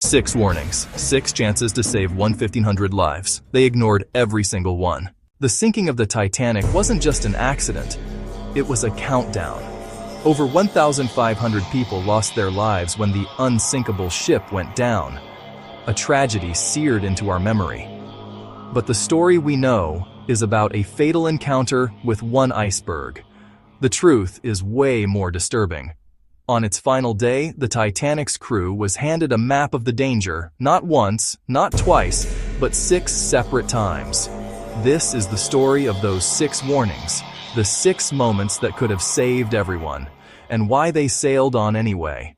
6 warnings, 6 chances to save 1,500 lives. They ignored every single one. The sinking of the Titanic wasn't just an accident, it was a countdown. Over 1,500 people lost their lives when the unsinkable ship went down. A tragedy seared into our memory. But the story we know is about a fatal encounter with one iceberg. The truth is way more disturbing. On its final day, the Titanic's crew was handed a map of the danger, not once, not twice, but 6 separate times. This is the story of those 6 warnings, the 6 moments that could have saved everyone, and why they sailed on anyway.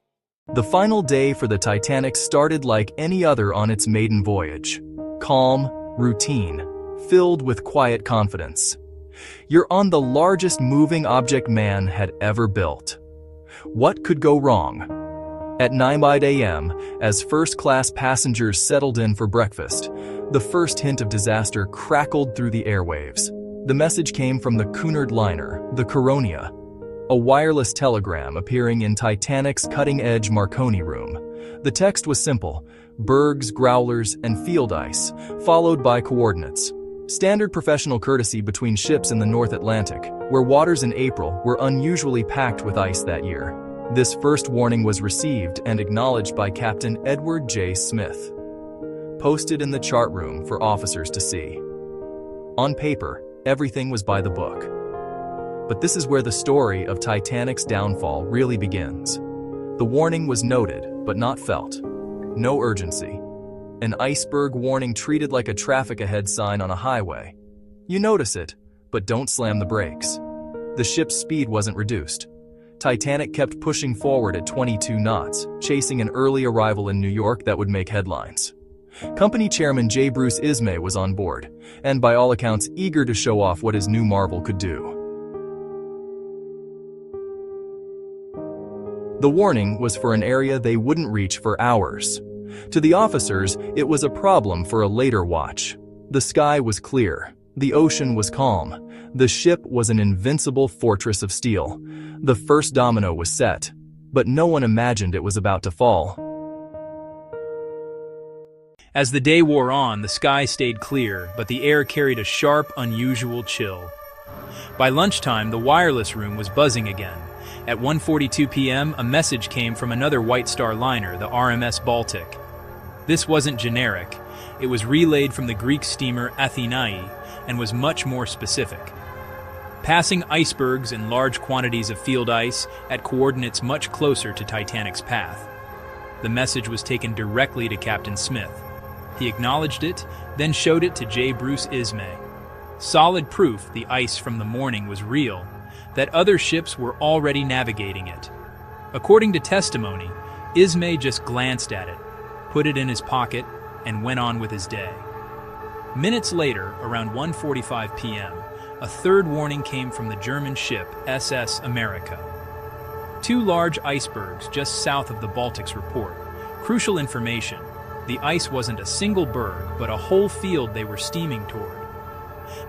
The final day for the Titanic started like any other on its maiden voyage. Calm, routine, filled with quiet confidence. You're on the largest moving object man had ever built. What could go wrong? At 9 a.m., as first-class passengers settled in for breakfast, the first hint of disaster crackled through the airwaves. The message came from the Cunard liner, the Caronia, a wireless telegram appearing in Titanic's cutting-edge Marconi room. The text was simple: Bergs, growlers, and field ice, followed by coordinates. Standard professional courtesy between ships in the North Atlantic, where waters in April were unusually packed with ice that year. This first warning was received and acknowledged by Captain Edward J. Smith, posted in the chart room for officers to see. On paper, everything was by the book. But this is where the story of Titanic's downfall really begins. The warning was noted, but not felt. No urgency. An iceberg warning treated like a traffic ahead sign on a highway. You notice it, but don't slam the brakes. The ship's speed wasn't reduced. Titanic kept pushing forward at 22 knots, chasing an early arrival in New York that would make headlines. Company chairman J. Bruce Ismay was on board, and by all accounts eager to show off what his new marvel could do. The warning was for an area they wouldn't reach for hours. To the officers, it was a problem for a later watch. The sky was clear. The ocean was calm. The ship was an invincible fortress of steel. The first domino was set, but no one imagined it was about to fall. As the day wore on, the sky stayed clear, but the air carried a sharp, unusual chill. By lunchtime, the wireless room was buzzing again. At 1:42 p.m., a message came from another White Star liner, the RMS Baltic. This wasn't generic. It was relayed from the Greek steamer Atheniai and was much more specific. Passing icebergs and large quantities of field ice at coordinates much closer to Titanic's path. The message was taken directly to Captain Smith. He acknowledged it, then showed it to J. Bruce Ismay. Solid proof the ice from the morning was real, that other ships were already navigating it. According to testimony, Ismay just glanced at it, put it in his pocket, and went on with his day. Minutes later, around 1:45 p.m., a third warning came from the German ship SS Amerika. 2 large icebergs just south of the Baltic's report. Crucial information: the ice wasn't a single berg, but a whole field they were steaming toward.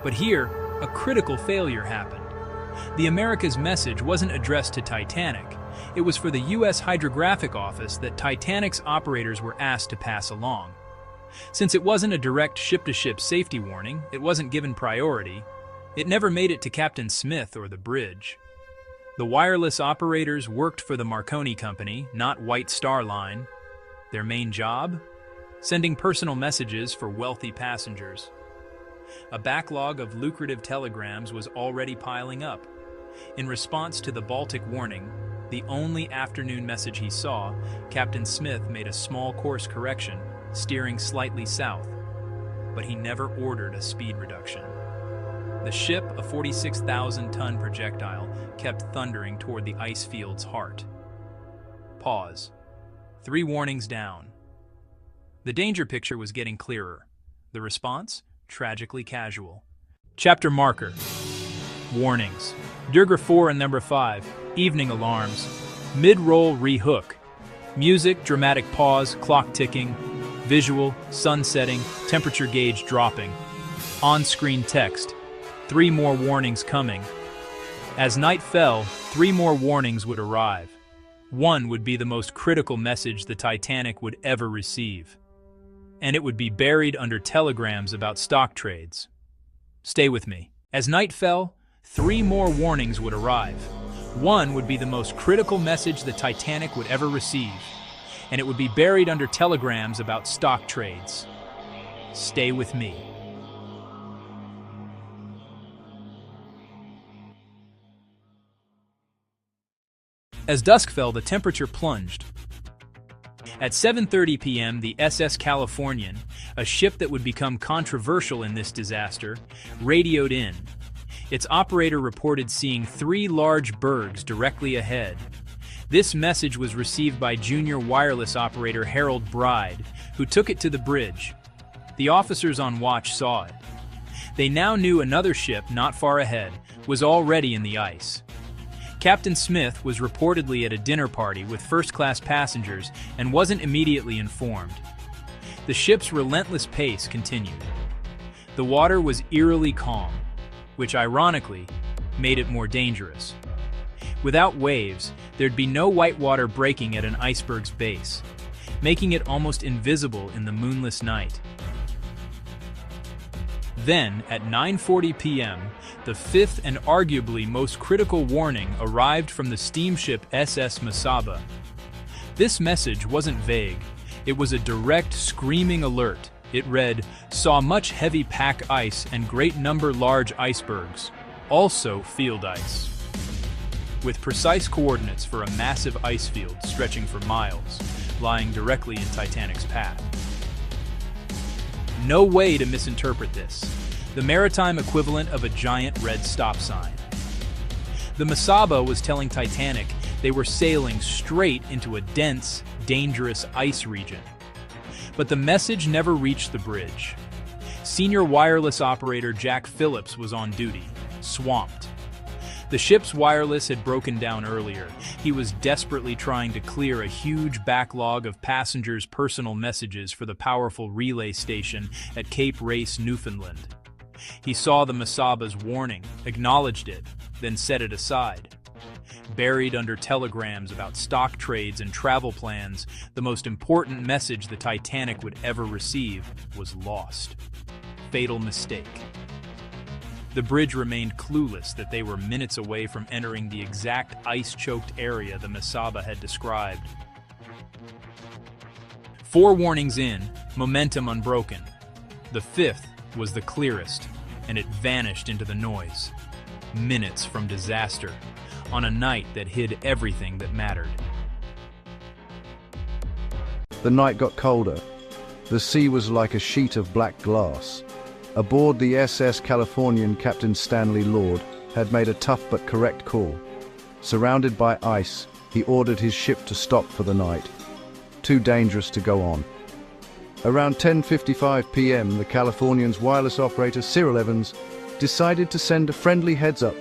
But here, a critical failure happened. The Amerika's message wasn't addressed to Titanic. It was for the U.S. Hydrographic Office that Titanic's operators were asked to pass along. Since it wasn't a direct ship-to-ship safety warning, it wasn't given priority. It never made it to Captain Smith or the bridge. The wireless operators worked for the Marconi Company, not White Star Line. Their main job? Sending personal messages for wealthy passengers. A backlog of lucrative telegrams was already piling up. In response to the Baltic warning, the only afternoon message he saw, Captain Smith made a small course correction, steering slightly south. But he never ordered a speed reduction. The ship, a 46,000-ton projectile, kept thundering toward the ice field's heart. Pause. 3 warnings down. The danger picture was getting clearer. The response? Tragically casual. Chapter marker. Warnings. Durga 4 and number 5. Evening alarms. Mid-roll rehook. Music, dramatic pause, clock ticking. Visual, sun setting, temperature gauge dropping. On-screen text. 3 more warnings coming. As night fell, 3 more warnings would arrive. One would be the most critical message the Titanic would ever receive, and it would be buried under telegrams about stock trades. Stay with me. As night fell, 3 more warnings would arrive. One would be the most critical message the Titanic would ever receive, and it would be buried under telegrams about stock trades. Stay with me. As dusk fell, the temperature plunged. At 7:30 p.m., the SS Californian, a ship that would become controversial in this disaster, radioed in. Its operator reported seeing 3 large bergs directly ahead. This message was received by junior wireless operator Harold Bride, who took it to the bridge. The officers on watch saw it. They now knew another ship not far ahead was already in the ice. Captain Smith was reportedly at a dinner party with first-class passengers and wasn't immediately informed. The ship's relentless pace continued. The water was eerily calm, which ironically made it more dangerous. Without waves, there'd be no whitewater breaking at an iceberg's base, making it almost invisible in the moonless night. Then, at 9:40 p.m., the 5th and arguably most critical warning arrived from the steamship SS Mesaba. This message wasn't vague. It was a direct, screaming alert. It read, "Saw much heavy pack ice and great number large icebergs, also field ice," with precise coordinates for a massive ice field stretching for miles, lying directly in Titanic's path. No way to misinterpret this. The maritime equivalent of a giant red stop sign. The Mesaba was telling Titanic they were sailing straight into a dense, dangerous ice region. But the message never reached the bridge. Senior wireless operator Jack Phillips was on duty, swamped. The ship's wireless had broken down earlier. He was desperately trying to clear a huge backlog of passengers' personal messages for the powerful relay station at Cape Race, Newfoundland. He saw the Mesaba's warning, acknowledged it, then set it aside. Buried under telegrams about stock trades and travel plans, the most important message the Titanic would ever receive was lost. Fatal mistake. The bridge remained clueless that they were minutes away from entering the exact ice-choked area the Mesaba had described. 4 warnings in, momentum unbroken. The 5th was the clearest, and it vanished into the noise. Minutes from disaster, on a night that hid everything that mattered. The night got colder. The sea was like a sheet of black glass. Aboard the SS Californian, Captain Stanley Lord had made a tough but correct call. Surrounded by ice, he ordered his ship to stop for the night. Too dangerous to go on. Around 10:55 p.m., the Californian's wireless operator, Cyril Evans, decided to send a friendly heads-up.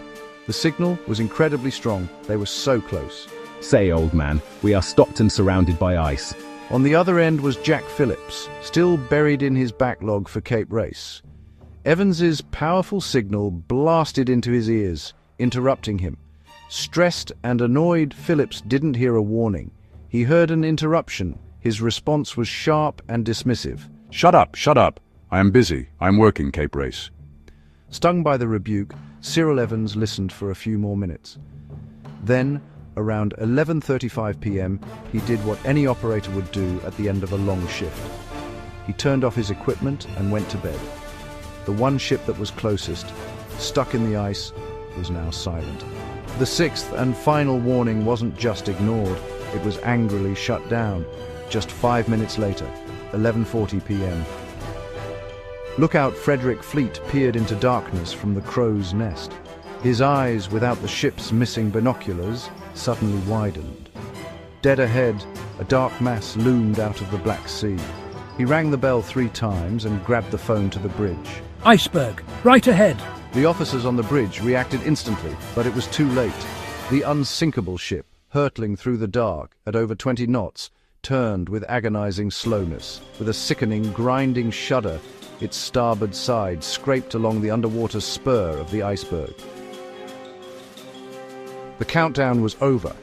The signal was incredibly strong. They were so close. "Say, old man, we are stopped and surrounded by ice." On the other end was Jack Phillips, still buried in his backlog for Cape Race. Evans's powerful signal blasted into his ears, interrupting him. Stressed and annoyed, Phillips didn't hear a warning. He heard an interruption. His response was sharp and dismissive. Shut up, shut up. I am busy. I'm working, Cape Race." Stung by the rebuke, Cyril Evans listened for a few more minutes. Then, around 11:35 p.m., he did what any operator would do at the end of a long shift. He turned off his equipment and went to bed. The one ship that was closest, stuck in the ice, was now silent. The 6th and final warning wasn't just ignored, it was angrily shut down. Just 5 minutes later, 11:40 p.m. Lookout Frederick Fleet peered into darkness from the crow's nest. His eyes, without the ship's missing binoculars, suddenly widened. Dead ahead, a dark mass loomed out of the Black Sea. He rang the bell 3 times and grabbed the phone to the bridge. "Iceberg, right ahead." The officers on the bridge reacted instantly, but it was too late. The unsinkable ship, hurtling through the dark at over 20 knots, turned with agonizing slowness. With a sickening, grinding shudder, its starboard side scraped along the underwater spur of the iceberg. The countdown was over.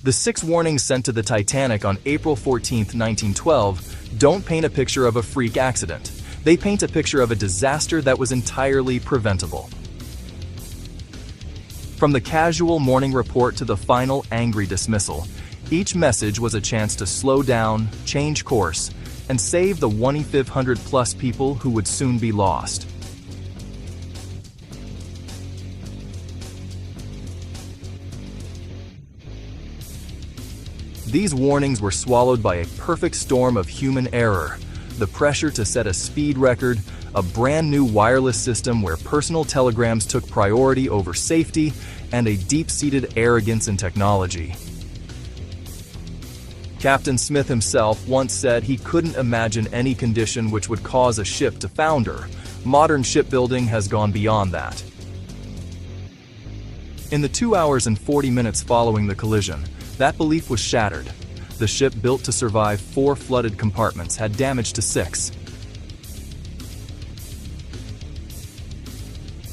The 6 warnings sent to the Titanic on April 14, 1912, don't paint a picture of a freak accident. They paint a picture of a disaster that was entirely preventable. From the casual morning report to the final angry dismissal, each message was a chance to slow down, change course, and save the 1,500+ people who would soon be lost. These warnings were swallowed by a perfect storm of human error, the pressure to set a speed record, a brand new wireless system where personal telegrams took priority over safety, and a deep-seated arrogance in technology. Captain Smith himself once said he couldn't imagine any condition which would cause a ship to founder. Modern shipbuilding has gone beyond that. In the 2 hours and 40 minutes following the collision, that belief was shattered. The ship built to survive 4 flooded compartments had damage to 6.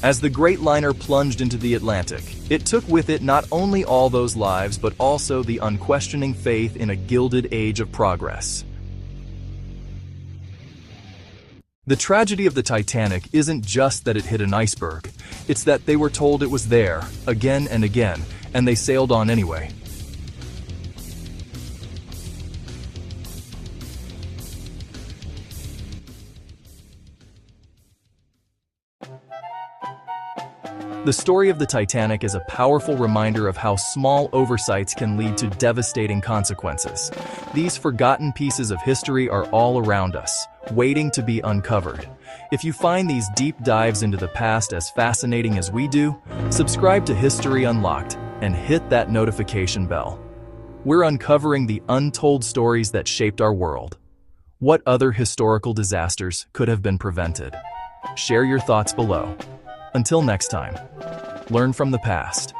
As the great liner plunged into the Atlantic, it took with it not only all those lives but also the unquestioning faith in a gilded age of progress. The tragedy of the Titanic isn't just that it hit an iceberg, it's that they were told it was there, again and again, and they sailed on anyway. The story of the Titanic is a powerful reminder of how small oversights can lead to devastating consequences. These forgotten pieces of history are all around us, waiting to be uncovered. If you find these deep dives into the past as fascinating as we do, subscribe to History Unlocked and hit that notification bell. We're uncovering the untold stories that shaped our world. What other historical disasters could have been prevented? Share your thoughts below. Until next time, learn from the past.